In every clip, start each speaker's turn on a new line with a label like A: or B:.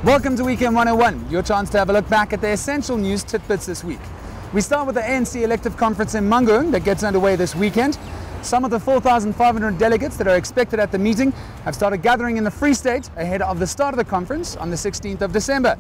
A: Welcome to Weekend 101, your chance to have a look back at the essential news tidbits this week. We start with the ANC elective conference in Mangaung that gets underway this weekend. Some of the 4,500 delegates that are expected at the meeting have started gathering in the Free State ahead of the start of the conference on the 16th of December.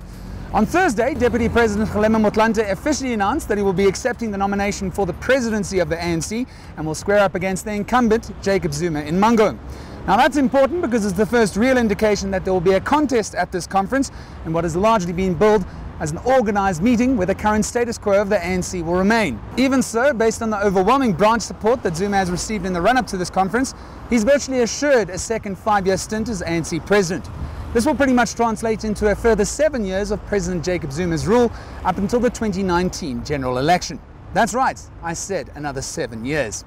A: On Thursday, Deputy President Kgalema Motlanthe officially announced that he will be accepting the nomination for the presidency of the ANC and will square up against the incumbent Jacob Zuma in Mangaung. Now that's important because it's the first real indication that there will be a contest at this conference and what has largely been billed as an organised meeting where the current status quo of the ANC will remain. Even so, based on the overwhelming branch support that Zuma has received in the run-up to this conference, he's virtually assured a second 5-year stint as ANC president. This will pretty much translate into a further 7 years of President Jacob Zuma's rule up until the 2019 general election. That's right, I said another 7 years.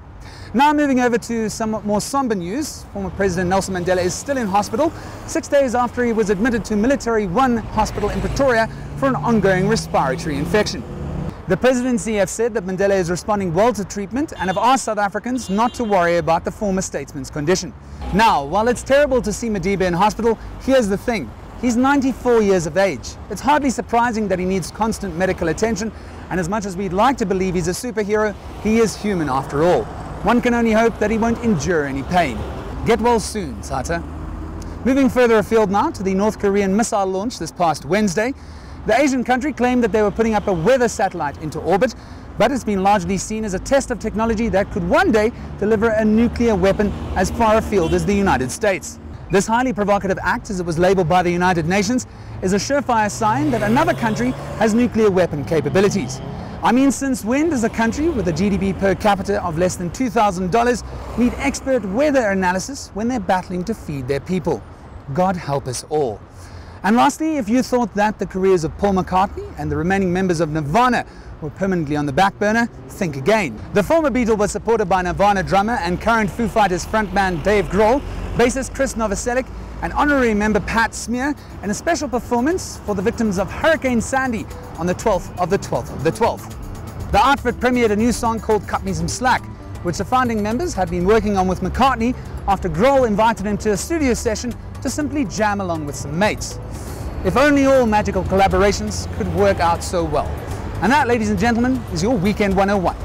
A: Now moving over to somewhat more somber news, former President Nelson Mandela is still in hospital 6 days after he was admitted to Military 1 Hospital in Pretoria for an ongoing respiratory infection. The presidency have said that Mandela is responding well to treatment and have asked South Africans not to worry about the former statesman's condition. Now, while it's terrible to see Madiba in hospital, here's the thing. He's 94 years of age. It's hardly surprising that he needs constant medical attention, and as much as we'd like to believe he's a superhero, he is human after all. One can only hope that he won't endure any pain. Get well soon, Tata. Moving further afield now to the North Korean missile launch this past Wednesday. The Asian country claimed that they were putting up a weather satellite into orbit, but it's been largely seen as a test of technology that could one day deliver a nuclear weapon as far afield as the United States. This highly provocative act, as it was labeled by the United Nations, is a surefire sign that another country has nuclear weapon capabilities. I mean, since when does a country with a GDP per capita of less than $2,000 need expert weather analysis when they're battling to feed their people? God help us all. And lastly, if you thought that the careers of Paul McCartney and the remaining members of Nirvana were permanently on the back burner, think again. The former Beatle was supported by Nirvana drummer and current Foo Fighters frontman Dave Grohl, bassist Chris Novoselic, and honorary member Pat Smear, and a special performance for the victims of Hurricane Sandy on the 12th of the 12th of the 12th. The outfit premiered a new song called Cut Me Some Slack, which the founding members had been working on with McCartney after Grohl invited him to a studio session to simply jam along with some mates. If only all magical collaborations could work out so well. And that, ladies and gentlemen, is your Weekend 101.